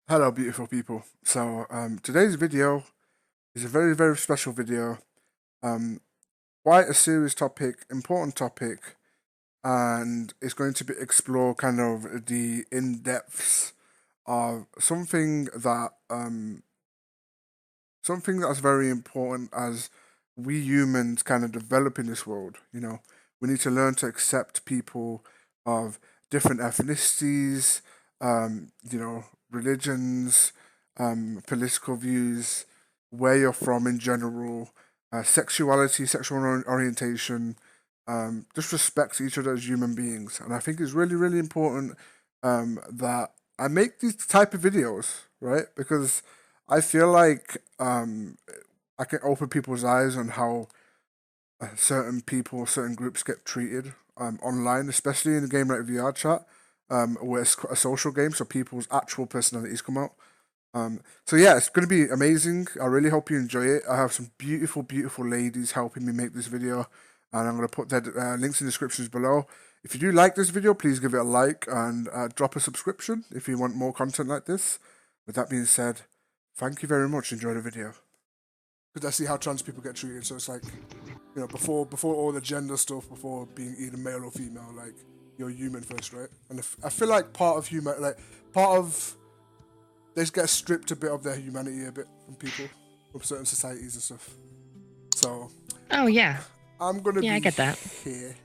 Hello, beautiful people. Today's video is a very, very special video. Um, Quite a serious topic, important topic, and it's going to be explore kind of the in depths of something that's very important as we humans kind of develop in this world. We need to learn to accept people of different ethnicities, religions, political views, where you're from in general, sexuality, sexual orientation, just respect each other as human beings. And I think it's really, really important that I make these type of videos, right? Because I feel like I can open people's eyes on how certain people, certain groups get treated online, especially in a game like VRChat, where it's a social game, so people's actual personalities come out. So yeah, it's going to be amazing. I really hope you enjoy it. I have some beautiful, beautiful ladies helping me make this video, and I'm going to put their links in the descriptions below. If you do like this video, please give it a like and drop a subscription if you want more content like this. With that being said, thank you very much. Enjoy the video. Because I see how trans people get treated, so it's like, before all the gender stuff, before being either male or female, like, you're human first, right? And I feel like they just get stripped a bit of their humanity a bit from people, from certain societies and stuff. So Oh yeah, I'm gonna yeah, I be get that. here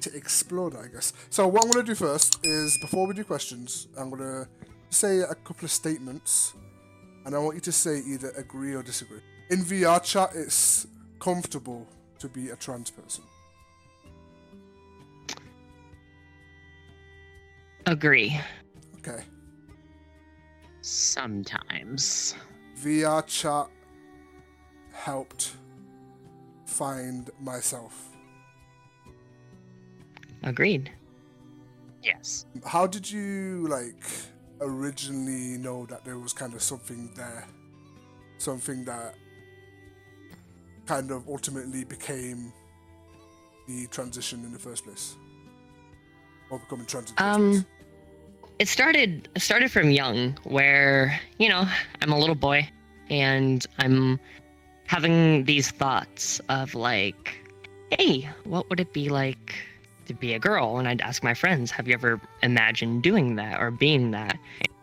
to explore that, I guess. So what I'm gonna do first is, before we do questions, I'm gonna say a couple of statements, and I want you to say either agree or disagree. In VR chat, it's comfortable to be a trans person. Agree. Okay. Sometimes. VR chat helped find myself. Agreed. Yes. How did you originally know that there was kind of something there? Something that kind of ultimately became the transition in the first place? Or becoming trans in the first place? It started from young, where, I'm a little boy and I'm having these thoughts of like, hey, what would it be like to be a girl? And I'd ask my friends, have you ever imagined doing that or being that?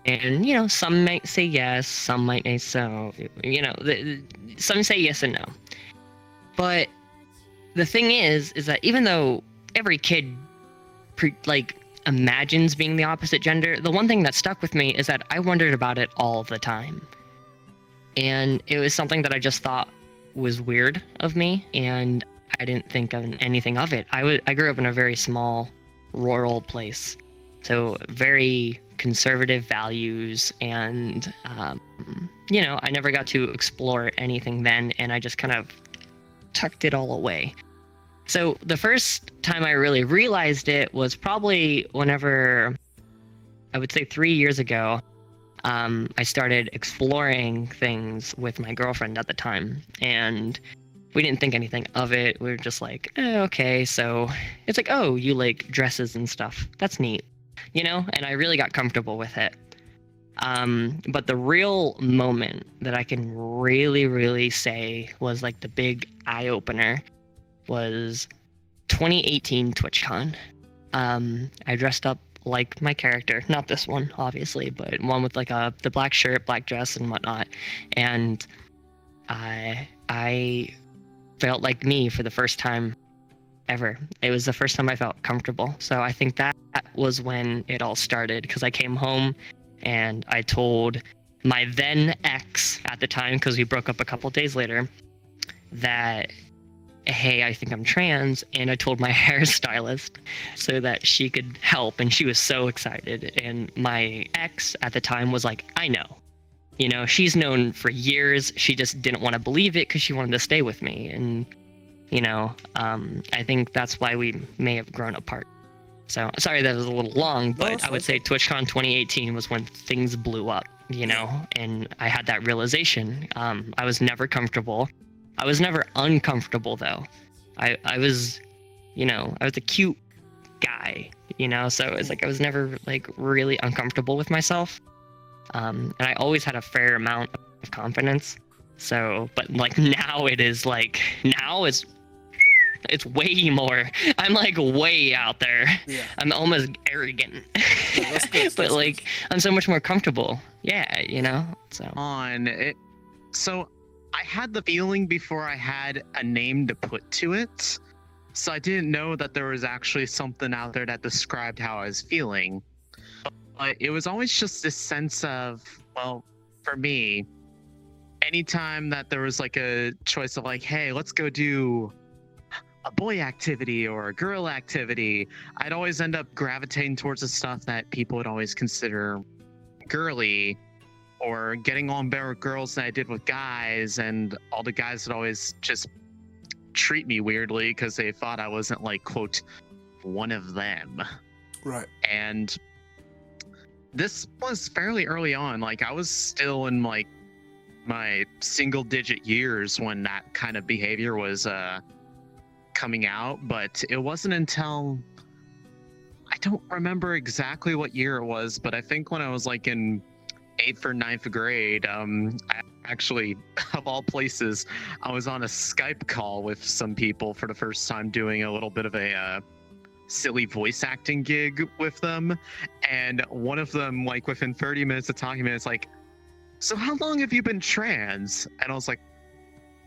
And some might say yes, some might say so, some say yes and no. But the thing is that even though every kid imagines being the opposite gender, the one thing that stuck with me is that I wondered about it all the time. And it was something that I just thought was weird of me, and I didn't think of anything of it. I grew up in a very small rural place, so very conservative values, and I never got to explore anything then, and I just kind of tucked it all away. So the first time I really realized it was probably whenever, I would say 3 years ago, I started exploring things with my girlfriend at the time, and we didn't think anything of it. We were just like, okay, so it's like, oh, you like dresses and stuff. That's neat, and I really got comfortable with it. But the real moment that I can really, really say was like the big eye-opener was 2018 TwitchCon. I dressed up like my character, not this one, obviously, but one with like the black shirt, black dress, and whatnot. And I felt like me for the first time ever. It was the first time I felt comfortable. So I think that was when it all started, because I came home and I told my then ex at the time, because we broke up a couple days later, that, hey, I think I'm trans, and I told my hairstylist so that she could help, and she was so excited. And my ex at the time was like, I know. She's known for years. She just didn't want to believe it because she wanted to stay with me. And, I think that's why we may have grown apart. So, sorry that was a little long, but I would say TwitchCon 2018 was when things blew up, and I had that realization. I was never comfortable. I was never uncomfortable, though. I was, I was a cute guy, so it was like I was never like really uncomfortable with myself. And I always had a fair amount of confidence. So, but like now it is like, now it's way more. I'm like way out there. Yeah. I'm almost arrogant. Yeah, that's good. But That's like, good. I'm so much more comfortable. Yeah, you know? So. On it. So I had the feeling before I had a name to put to it. So I didn't know that there was actually something out there that described how I was feeling. But it was always just this sense of, well, for me, anytime that there was like a choice of like, hey, let's go do a boy activity or a girl activity, I'd always end up gravitating towards the stuff that people would always consider girly, or getting on better with girls than I did with guys, and all the guys would always just treat me weirdly because they thought I wasn't like, quote, one of them. Right. And this was fairly early on. Like I was still in like my single digit years when that kind of behavior was coming out, but it wasn't until, I don't remember exactly what year it was, but I think when I was like in 8th or 9th grade, I actually, of all places, I was on a Skype call with some people for the first time, doing a little bit of a silly voice acting gig with them, and one of them, like within 30 minutes of talking to me, it's like, so how long have you been trans? And I was like,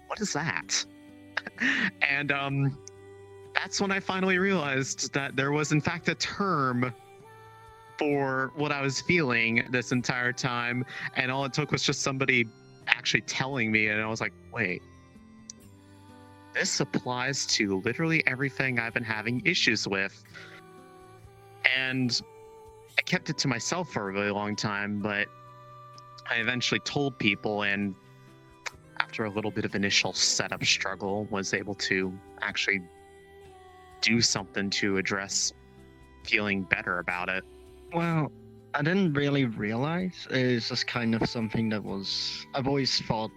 what is that? And that's when I finally realized that there was in fact a term for what I was feeling this entire time, and all it took was just somebody actually telling me, and I was like, wait, this applies to literally everything I've been having issues with. And I kept it to myself for a really long time, but I eventually told people, and after a little bit of initial setup struggle, was able to actually do something to address feeling better about it. Well, I didn't really realize it was just kind of something that was. I've always thought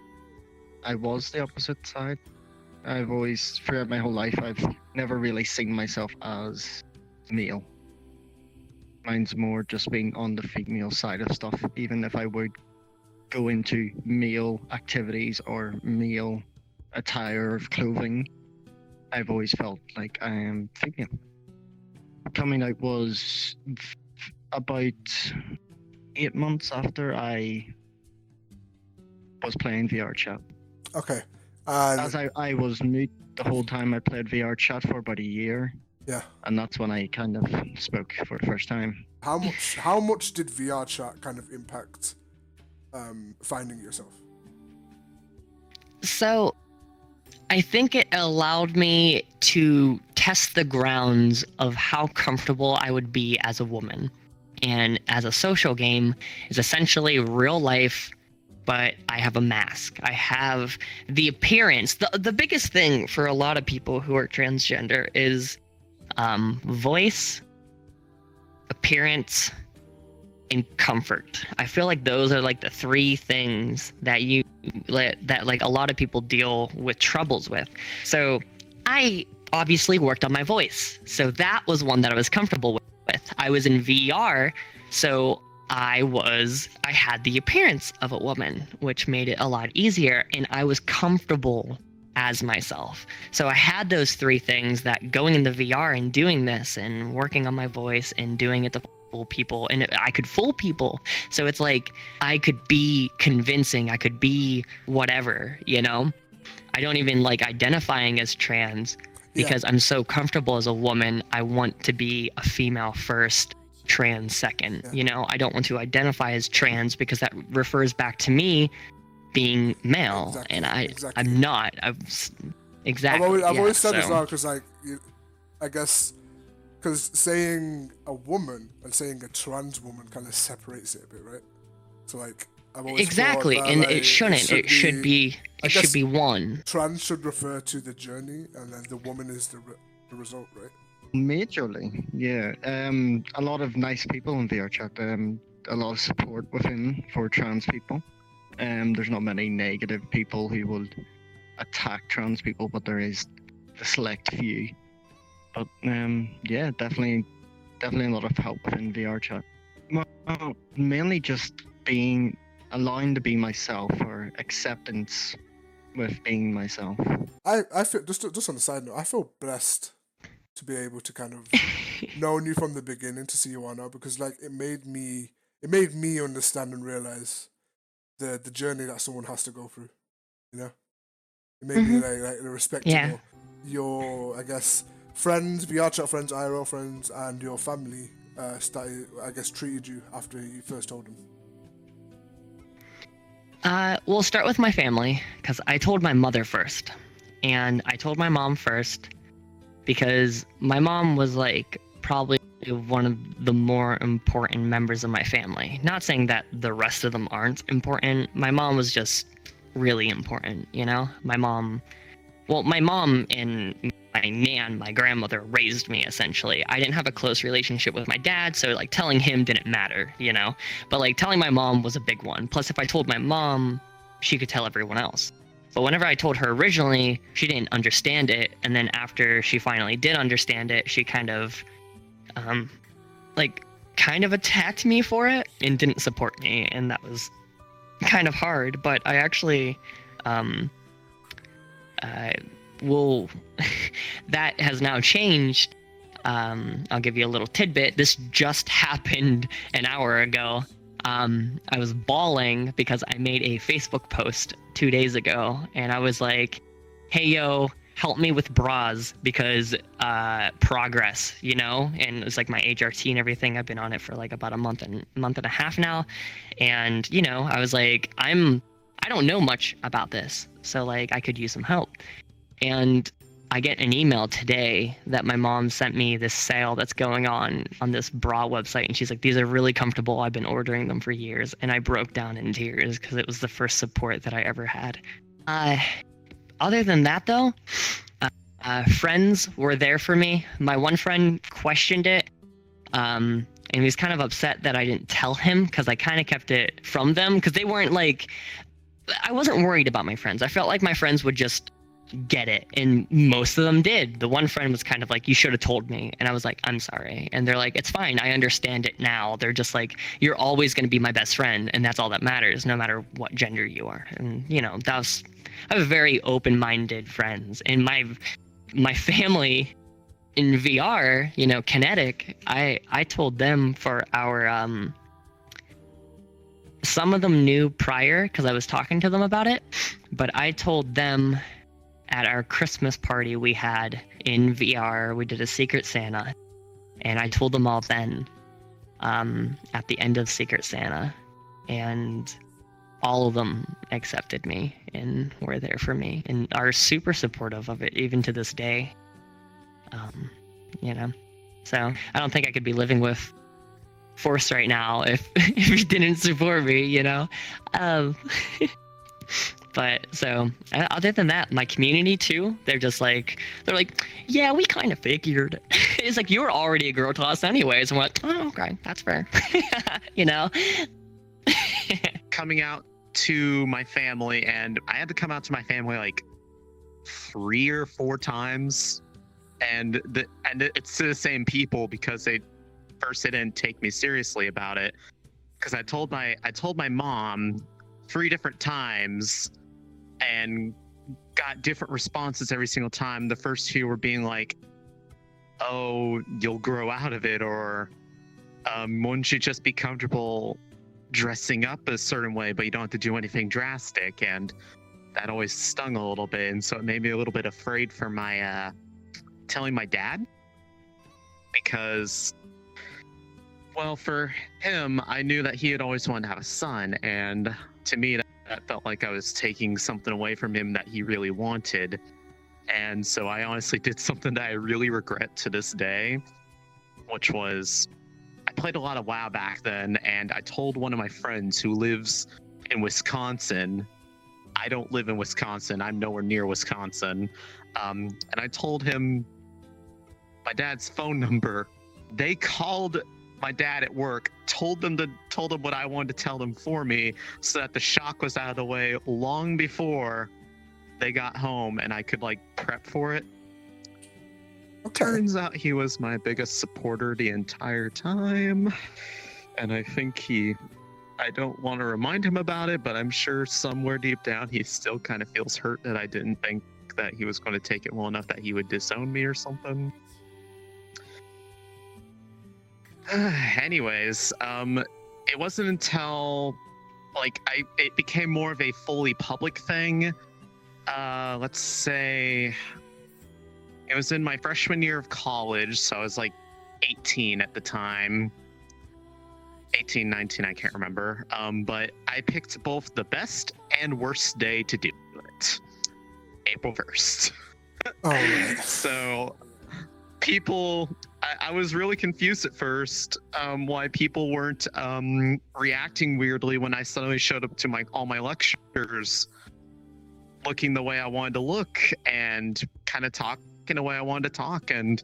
I was the opposite side. I've always, throughout my whole life, I've never really seen myself as male. Mine's more just being on the female side of stuff, even if I would go into male activities or male attire of clothing. I've always felt like I am female. Coming out was about 8 months after I was playing VRChat. Okay. As I was mute the whole time, I played VRChat for about a year. Yeah. And that's when I kind of spoke for the first time. How much did VRChat kind of impact finding yourself? So, I think it allowed me to test the grounds of how comfortable I would be as a woman. And as a social game, is essentially real life, but I have a mask. I have the appearance. The biggest thing for a lot of people who are transgender is voice, appearance, and comfort. I feel like those are like the three things that like a lot of people deal with troubles with. So I obviously worked on my voice. So that was one that I was comfortable with. I was in VR, so I had the appearance of a woman, which made it a lot easier, and I was comfortable as myself. So I had those three things, that going into VR and doing this and working on my voice and doing it to fool people, and I could fool people. So it's like I could be convincing, I could be whatever, you know? I don't even like identifying as trans because I'm so comfortable as a woman. I want to be a female first, trans second. You know, I don't want to identify as trans because that refers back to me being male, and I'm not. Exactly. I've always said as well, because like I guess because saying a woman and saying a trans woman kind of separates it a bit, right? So like I've always exactly, thought that, and like, it shouldn't. It should be one. Trans should refer to the journey, and then the woman is the result, right? Majorly, yeah. A lot of nice people in VRChat. A lot of support within for trans people. There's not many negative people who will attack trans people, but there is the select few. But yeah, definitely a lot of help within VRChat. Well, mainly just being allowing to be myself, or acceptance with being myself. I feel just on the side note, I feel blessed to be able to kind of known you from the beginning to see you are now, because like it made me understand and realize the journey that someone has to go through. You know, it made me like respect Yeah. your I guess friends, VRChat friends, IRL friends, and your family started, I guess, treated you after you first told them. We'll start with my family, because I told my mother first. And I told my mom first because my mom was like probably one of the more important members of my family. Not saying that the rest of them aren't important. My mom was just really important, you know? My mom and my grandmother raised me essentially. I didn't have a close relationship with my dad, so like telling him didn't matter, you know? But like telling my mom was a big one. Plus, if I told my mom, she could tell everyone else. But whenever I told her originally, she didn't understand it. And then after she finally did understand it, she kind of attacked me for it and didn't support me. And that was kind of hard. But I actually, that has now changed. I'll give you a little tidbit. This just happened an hour ago. I was bawling because I made a Facebook post 2 days ago, and I was like, hey, yo, help me with bras because progress, you know? And it was like my HRT and everything. I've been on it for like about a month and a half now. And, you know, I was like, I don't know much about this, so like I could use some help. And I get an email today that my mom sent me this sale that's going on this bra website. And she's like, these are really comfortable. I've been ordering them for years. And I broke down in tears because it was the first support that I ever had. Other than that, though, friends were there for me. My one friend questioned it. And he was kind of upset that I didn't tell him because I kind of kept it from them because they weren't like, I wasn't worried about my friends. I felt like my friends would just get it, and most of them did. The one friend was kind of like, you should have told me, and I was like, I'm sorry. And they're like, it's fine, I understand it now. They're just like, you're always going to be my best friend, and that's all that matters, no matter what gender you are. And you know, I have very open-minded friends. And my family in VR, you know, Kinetic, I told them for our some of them knew prior because I was talking to them about it, but I told them at our Christmas party we had in VR. We did a Secret Santa, and I told them all then at the end of Secret Santa, and all of them accepted me and were there for me and are super supportive of it even to this day. You know, so I don't think I could be living with Force right now if he didn't support me, you know. But so other than that, my community too, they're like, yeah, we kind of figured. It's like, you were already a girl to us anyways. I'm like, oh, okay, that's fair. You know. Coming out to my family, and I had to come out to my family like 3 or 4 times, and it's to the same people because they didn't take me seriously about it, because I told my mom 3 different times and got different responses every single time. The first 2 were being like, oh, you'll grow out of it, or wouldn't you just be comfortable dressing up a certain way but you don't have to do anything drastic? And that always stung a little bit, and so it made me a little bit afraid for my telling my dad, because, well, for him, I knew that he had always wanted to have a son, and to me that felt like I was taking something away from him that he really wanted. And so I honestly did something that I really regret to this day, which was, I played a lot of WoW back then, and I told one of my friends who lives in Wisconsin. I don't live in Wisconsin. I'm nowhere near Wisconsin. And I told him my dad's phone number. They called my dad at work, told him what I wanted to tell them for me, so that the shock was out of the way long before they got home and I could like prep for it. Okay. Turns out he was my biggest supporter the entire time, and I think he I don't want to remind him about it, but I'm sure somewhere deep down he still kind of feels hurt that I didn't think that he was going to take it well enough that he would disown me or something. Anyways, it wasn't until like it became more of a fully public thing. Let's say it was in my freshman year of college, so I was like 18 at the time. 18, 19, I can't remember. But I picked both the best and worst day to do it. April 1st. Oh, right. So people, I was really confused at first why people weren't reacting weirdly when I suddenly showed up to all my lectures looking the way I wanted to look and kind of talking the way I wanted to talk. And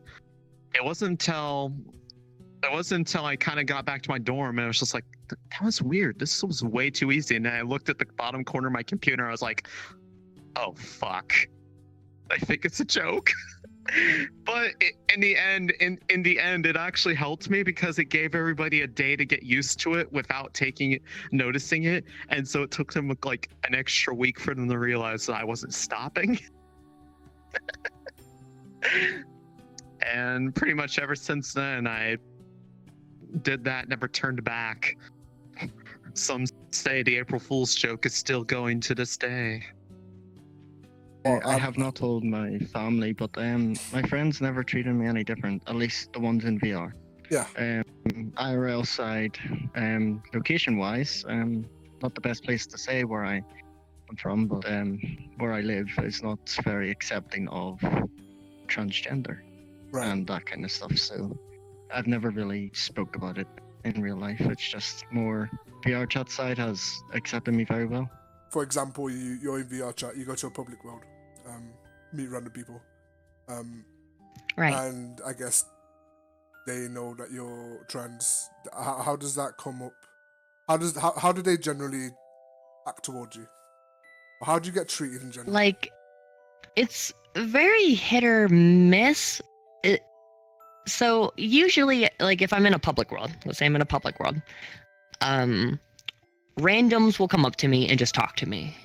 it wasn't until I kind of got back to my dorm and I was just like, that was weird. This was way too easy. And I looked at the bottom corner of my computer. I was like, oh, fuck. I think it's a joke. But in the end, it actually helped me because it gave everybody a day to get used to it without noticing it. And so it took them like an extra week for them to realize that I wasn't stopping. And pretty much ever since then, I did that, never turned back. Some say the April Fool's joke is still going to this day. I have not told my family, but my friends never treated me any different, at least the ones in VR. Yeah. IRL side, location-wise, not the best place to say where I'm from, but where I live is not very accepting of transgender and that kind of stuff. So I've never really spoke about it in real life. It's just more VRChat side has accepted me very well. For example, you're in VRChat, you go to a public world, meet random people, Right. and I guess they know that you're trans. How does that come up? How do they generally act towards you? How do you get treated in general? Like, it's very hit or miss. So usually, like, if I'm in a public world, let's say I'm in a public world, randoms will come up to me and just talk to me.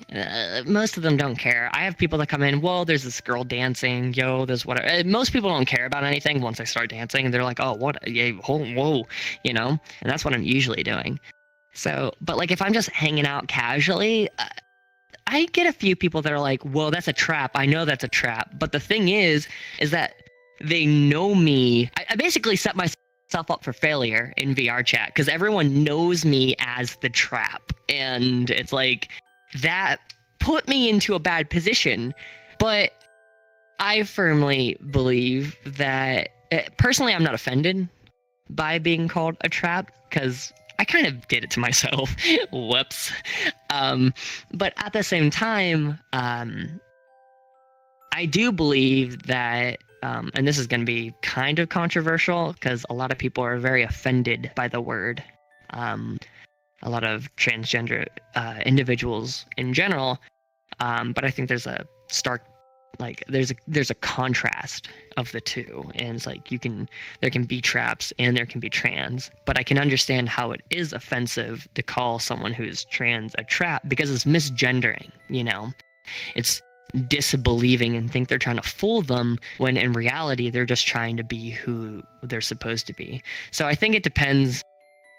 Most of them don't care. I have people that come in, whoa, there's this girl dancing, yo, there's whatever. Most people don't care about anything once I start dancing. They're like, oh, what, yeah, whoa, you know? And that's what I'm usually doing. So, but like if I'm just hanging out casually, I get a few people that are like, whoa, that's a trap. I know that's a trap. But the thing is that they know me. I basically set myself up for failure in VRChat because everyone knows me as the trap. And it's like, that put me into a bad position. But I firmly believe that, personally, I'm not offended by being called a trap because I kind of did it to myself. Whoops. But at the same time, I do believe that, and this is going to be kind of controversial because a lot of people are very offended by the word. A lot of transgender individuals in general. But I think there's a stark, like there's a contrast of the two, and it's like there can be traps and there can be trans, but I can understand how it is offensive to call someone who's trans a trap because it's misgendering, you know, it's disbelieving and think they're trying to fool them when in reality they're just trying to be who they're supposed to be. So I think it depends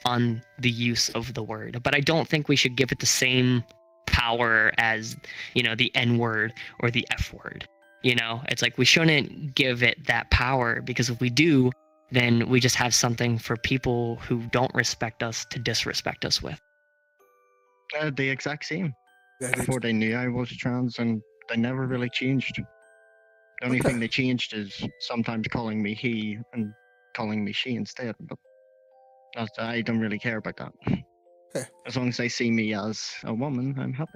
on the use of the word, but I don't think we should give it the same power as, you know, the N word or the F word. You know, it's like we shouldn't give it that power because if we do, then we just have something for people who don't respect us to disrespect us with. The exact same. Yeah, Before they knew I was trans, and they never really changed. The only thing they changed is sometimes calling me he and calling me she instead. But I don't really care about that. Okay. As long as they see me as a woman, I'm happy.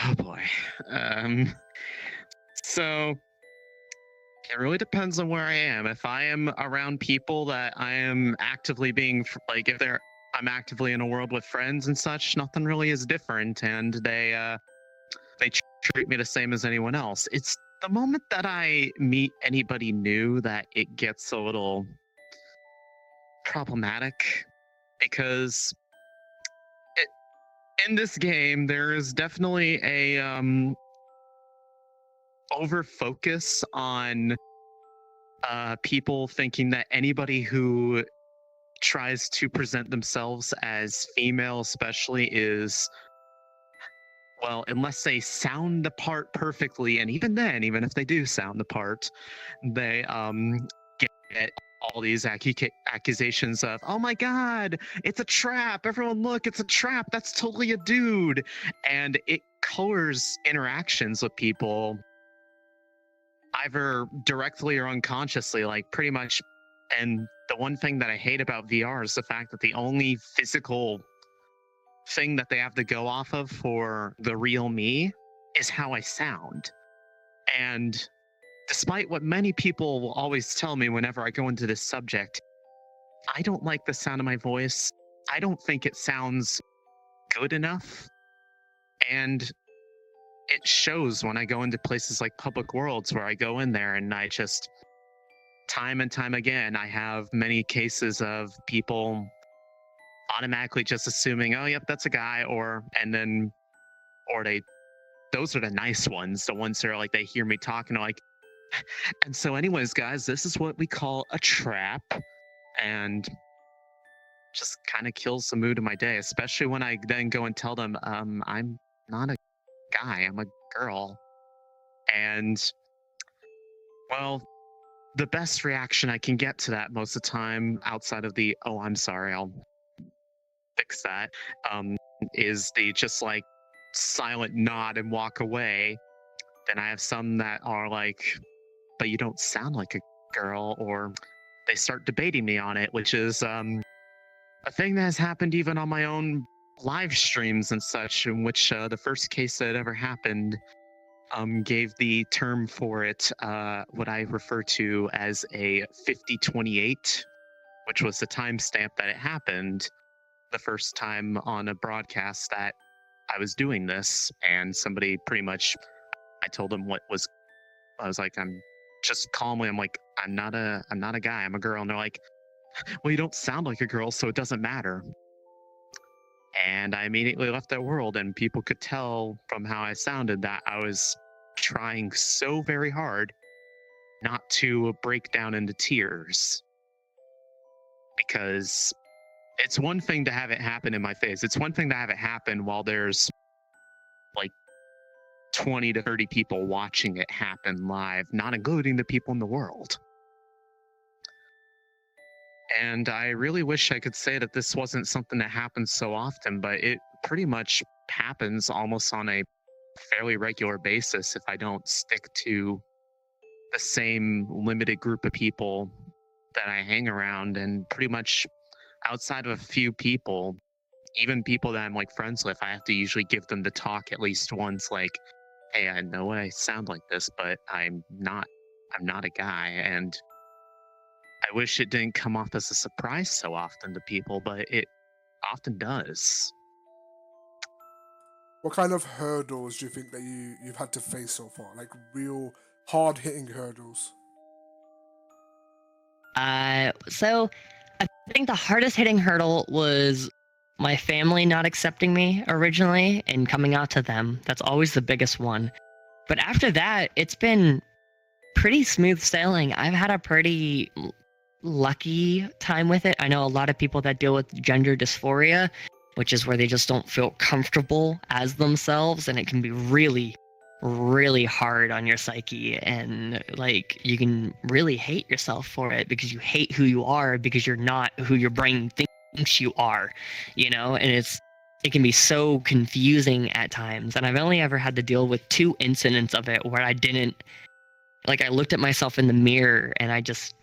Oh boy. So it really depends on where I am. If I am around people that I am actively being like, I'm actively in a world with friends and such, nothing really is different, and they treat me the same as anyone else. It's the moment that I meet anybody new that it gets a little problematic. because in this game there is definitely a over focus on people thinking that anybody who tries to present themselves as female especially is, well, unless they sound the part perfectly, and even then, even if they do sound the part, they get all these accusations of, oh my god, it's a trap, everyone look, it's a trap, that's totally a dude. And it colors interactions with people either directly or unconsciously, like pretty much. And the one thing that I hate about VR is the fact that the only physical thing that they have to go off of for the real me is how I sound. And despite what many people will always tell me whenever I go into this subject, I don't like the sound of my voice. I don't think it sounds good enough. And it shows when I go into places like public worlds, where I go in there and I just, time and time again, I have many cases of people automatically just assuming, oh, yep, that's a guy, or those are the nice ones, the ones that are like, they hear me talking, like, and so anyways, guys, this is what we call a trap, and just kind of kills the mood of my day, especially when I then go and tell them, I'm not a guy, I'm a girl. And, well, the best reaction I can get to that most of the time, outside of the, oh, I'm sorry, I'll fix that, is the just like silent nod and walk away. Then I have some that are like, but you don't sound like a girl, or they start debating me on it, which is a thing that has happened even on my own live streams and such, in which the first case that ever happened gave the term for it what I refer to as a 5028, which was the timestamp that it happened the first time on a broadcast that I was doing this. And somebody pretty much, I told them I was like, I'm just calmly, I'm like, I'm not a guy, I'm a girl. And they're like, well, you don't sound like a girl, so it doesn't matter. And I immediately left that world, and people could tell from how I sounded that I was trying so very hard not to break down into tears. Because it's one thing to have it happen in my face. It's one thing to have it happen while there's like 20 to 30 people watching it happen live, not including the people in the world. And I really wish I could say that this wasn't something that happens so often, but it pretty much happens almost on a fairly regular basis if I don't stick to the same limited group of people that I hang around. And pretty much outside of a few people, even people that I'm like friends with, I have to usually give them the talk at least once, like, hey, I know I sound like this, but I'm not a guy. And I wish it didn't come off as a surprise so often to people, but it often does. What kind of hurdles do you think that you've had to face so far? Like real hard hitting hurdles? So I think the hardest hitting hurdle was my family not accepting me originally and coming out to them. That's always the biggest one. But after that, it's been pretty smooth sailing. I've had a pretty lucky time with it. I know a lot of people that deal with gender dysphoria, which is where they just don't feel comfortable as themselves, and it can be really, really hard on your psyche, and like you can really hate yourself for it because you hate who you are because you're not who your brain thinks you are, you know. And it can be so confusing at times. And I've only ever had to deal with 2 incidents of it where I looked at myself in the mirror and I just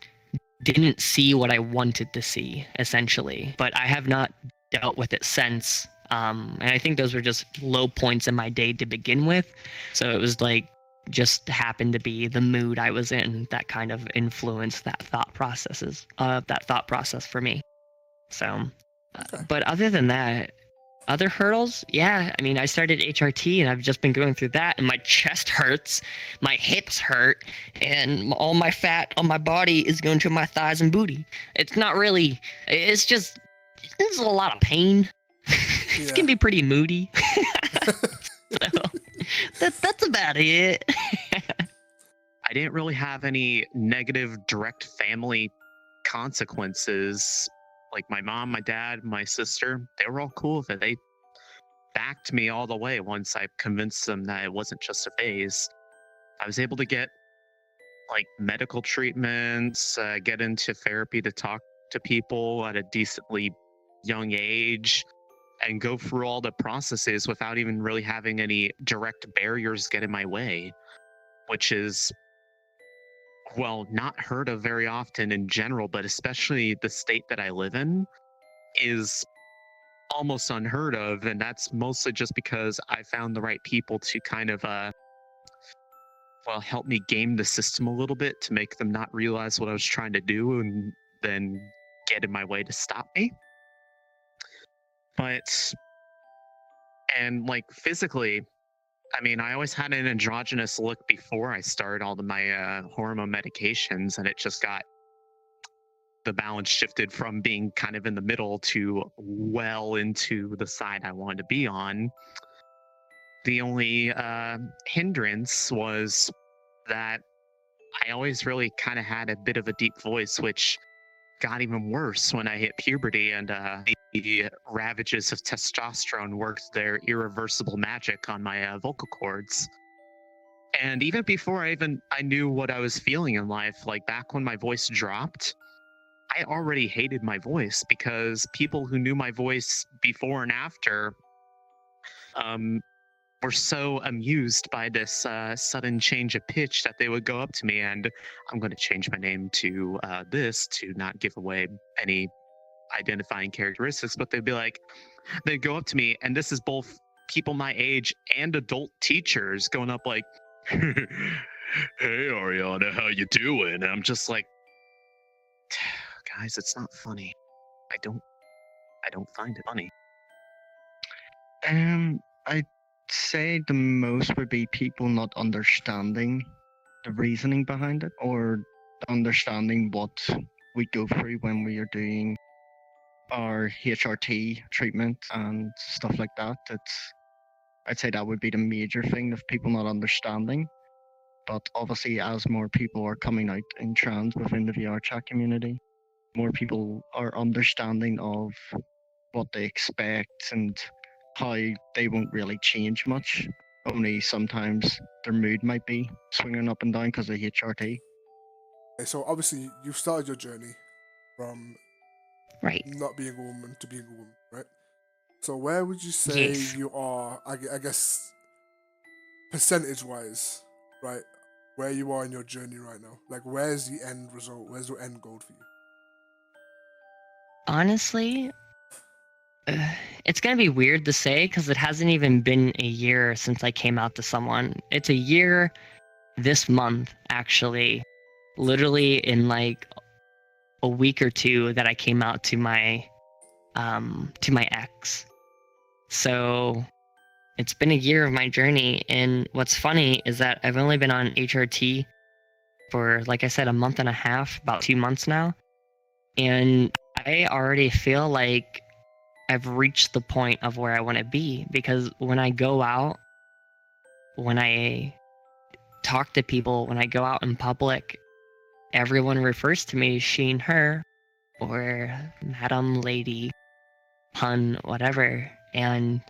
didn't see what I wanted to see, essentially. But I have not dealt with it since. And I think those were just low points in my day to begin with. So it was like just happened to be the mood I was in that kind of influenced that thought process for me. So, Okay. but other than that, other hurdles, yeah. I mean, I started HRT and I've just been going through that, and my chest hurts, my hips hurt, and all my fat on my body is going to my thighs and booty. It's not really, it's just there's a lot of pain. It Yeah. can be pretty moody. So that's about it. I didn't really have any negative direct family consequences. Like my mom, my dad, my sister, they were all cool with it. They backed me all the way once I convinced them that it wasn't just a phase. I was able to get like medical treatments, get into therapy to talk to people at a decently young age, and go through all the processes without even really having any direct barriers get in my way, which is, well, not heard of very often in general, but especially the state that I live in is almost unheard of. And that's mostly just because I found the right people to kind of, well, help me game the system a little bit to make them not realize what I was trying to do and then get in my way to stop me. But, and like physically, I mean, I always had an androgynous look before I started all of my hormone medications, and it just got the balance shifted from being kind of in the middle to well into the side I wanted to be on. The only hindrance was that I always really kind of had a bit of a deep voice, which got even worse when I hit puberty, and the ravages of testosterone worked their irreversible magic on my vocal cords. And even before I knew what I was feeling in life, like back when my voice dropped, I already hated my voice because people who knew my voice before and after were so amused by this sudden change of pitch that they would go up to me, and I'm going to change my name to this to not give away any identifying characteristics, but they'd be like, they'd go up to me, and this is both people my age and adult teachers going up like, hey Ariana, how you doing? And I'm just like, guys, it's not funny. I don't find it funny. I'd say the most would be people not understanding the reasoning behind it or understanding what we go through when we are doing our HRT treatment and stuff like that. I'd say that would be the major thing of people not understanding. But obviously, as more people are coming out in trans within the VRChat community, more people are understanding of what they expect and how they won't really change much. Only sometimes their mood might be swinging up and down because of HRT. Okay, so obviously you've started your journey from Right. not being a woman to being a woman, right? So where would you say Yes. you are, I guess, percentage-wise, right? Where you are in your journey right now? Like, where's the end result? Where's your end goal for you? Honestly, it's gonna be weird to say because it hasn't even been a year since I came out to someone. It's a year this month, actually. Literally in like a week or two that I came out to my ex. So it's been a year of my journey, and what's funny is that I've only been on HRT for, like I said, a month and a half, about 2 months now, and I already feel like I've reached the point of where I want to be, because when I go out, when I talk to people, when I go out in public, everyone refers to me as she and her, or madam, lady, hun, whatever, and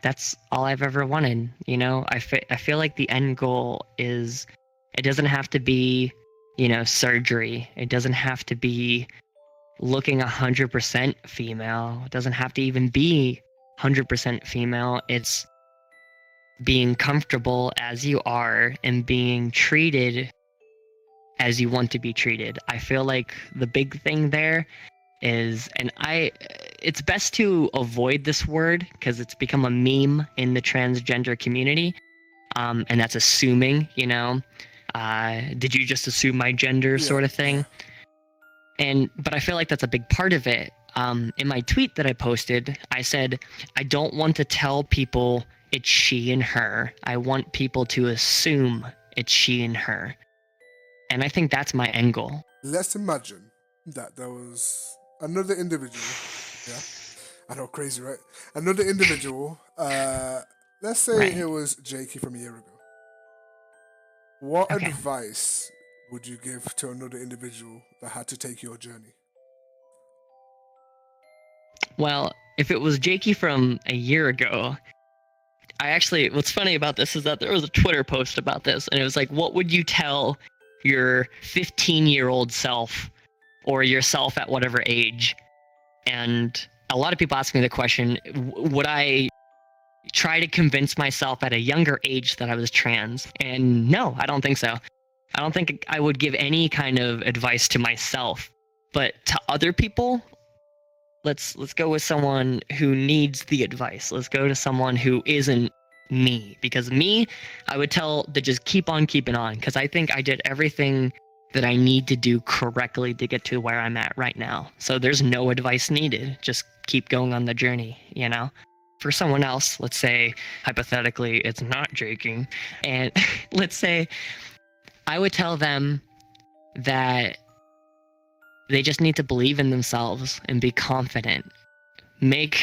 that's all I've ever wanted. You know, I feel like the end goal is, it doesn't have to be, surgery. It doesn't have to be looking 100% female. It doesn't have to even be 100% female. It's being comfortable as you are and being treated as you want to be treated. I feel like the big thing there is, and it's best to avoid this word because it's become a meme in the transgender community, and that's assuming, did you just assume my gender, sort of thing. But I feel like that's a big part of it. In my tweet that I posted, I said, I don't want to tell people it's she and her. I want people to assume it's she and her. And I think that's my end goal. Let's imagine that there was another individual Yeah, I know, crazy, right? Another individual. Let's say Right. it was Jakey from a year ago. What Okay. advice would you give to another individual that had to take your journey? Well, if it was Jakey from a year ago, what's funny about this is that there was a Twitter post about this, and it was like, what would you tell your 15-year-old self or yourself at whatever age? And a lot of people ask me the question, would I try to convince myself at a younger age that I was trans? And no, I don't think so. I don't think I would give any kind of advice to myself. But to other people, let's go with someone who needs the advice. Let's go to someone who isn't me. Because me, I would tell to just keep on keeping on, because I think I did everything that I need to do correctly to get to where I'm at right now. So there's no advice needed. Just keep going on the journey, you know? For someone else, let's say hypothetically it's not Jaking, and let's say I would tell them that they just need to believe in themselves and be confident. Make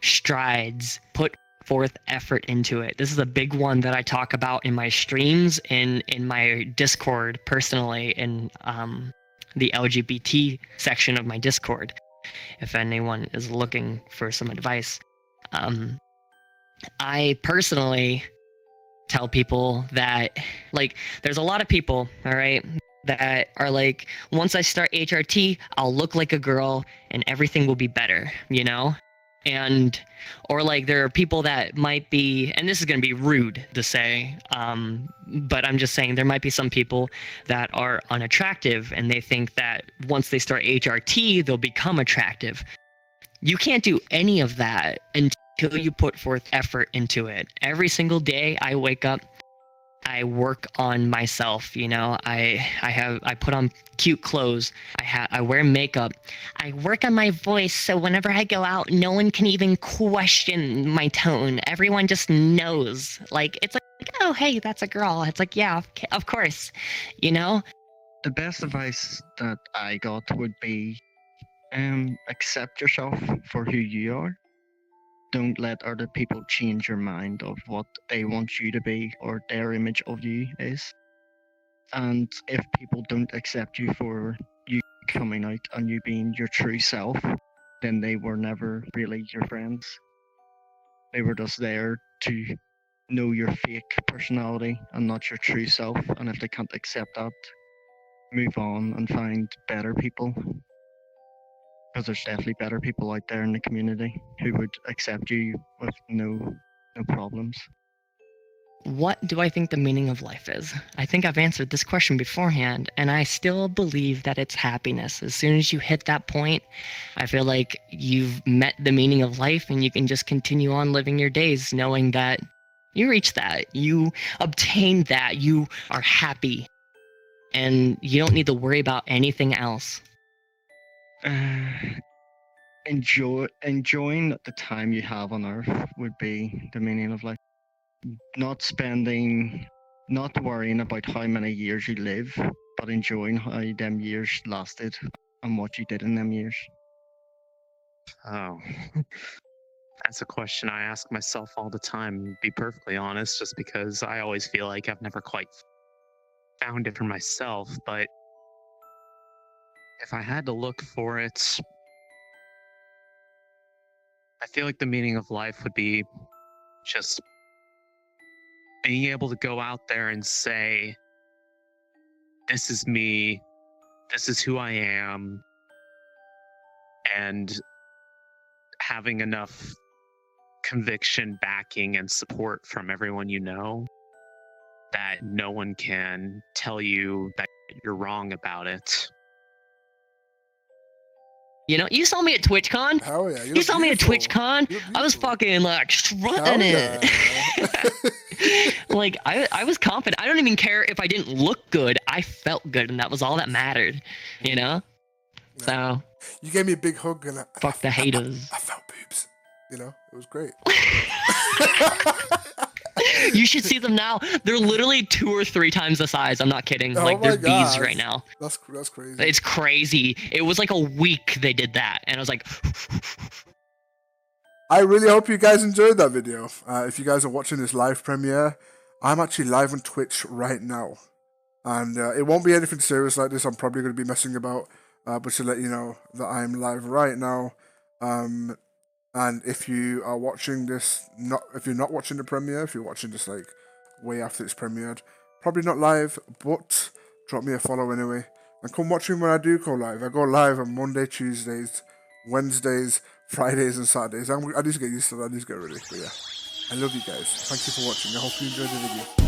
strides, put forth effort into it. This is a big one that I talk about in my streams, in my Discord personally, in the LGBT section of my Discord, if anyone is looking for some advice. I personally tell people that, like, there's a lot of people, all right, that are like, once I start HRT, I'll look like a girl and everything will be better, you know? And, or like, there are people that might be, and this is going to be rude to say, but I'm just saying there might be some people that are unattractive and they think that once they start HRT, they'll become attractive. You can't do any of that until you put forth effort into it. Every single day I wake up, I work on myself, you know. I put on cute clothes. I wear makeup. I work on my voice, so whenever I go out, no one can even question my tone. Everyone just knows. Like, it's like, oh, hey, that's a girl. It's like, yeah, of course, you know. The best advice that I got would be accept yourself for who you are. Don't let other people change your mind of what they want you to be or their image of you is. And if people don't accept you for you coming out and you being your true self, then they were never really your friends. They were just there to know your fake personality and not your true self. And if they can't accept that, move on and find better people. Because there's definitely better people out there in the community who would accept you with no problems. What do I think the meaning of life is? I think I've answered this question beforehand, and I still believe that it's happiness. As soon as you hit that point, I feel like you've met the meaning of life and you can just continue on living your days knowing that you reached that, you obtained that, you are happy, and you don't need to worry about anything else. Enjoying the time you have on Earth would be the meaning of life. Not worrying about how many years you live, but enjoying how them years lasted and what you did in them years. Oh, that's a question I ask myself all the time, to be perfectly honest, just because I always feel like I've never quite found it for myself. But if I had to look for it, I feel like the meaning of life would be just being able to go out there and say, this is me, this is who I am, and having enough conviction, backing, and support from everyone you know that no one can tell you that you're wrong about it. You know, you saw me at TwitchCon. Hell yeah. You saw me at beautiful. TwitchCon. You're I was beautiful. fucking like strutting Hell it. yeah. Like, I was confident. I don't even care if I didn't look good. I felt good, and that was all that mattered, you know? Yeah. So, You gave me a big hug and fuck the haters. I felt boobs. You know, it was great. You should see them now. They're literally 2 or 3 times the size. I'm not kidding. Oh Like my they're bees God. right now. That's crazy. It's crazy. It was like a week they did that, and I was like, I really hope you guys enjoyed that video. If you guys are watching this live premiere, I'm actually live on Twitch right now. And it won't be anything serious like this. I'm probably going to be messing about. But to let you know that I'm live right now. And if you are watching this, if you're not watching the premiere, if you're watching this like way after it's premiered, probably not live, but drop me a follow anyway. And come watch me when I do go live. I go live on Monday, Tuesdays, Wednesdays, Fridays, and Saturdays. I need to get used to that. I need to get ready. But yeah, I love you guys. Thank you for watching. I hope you enjoyed the video.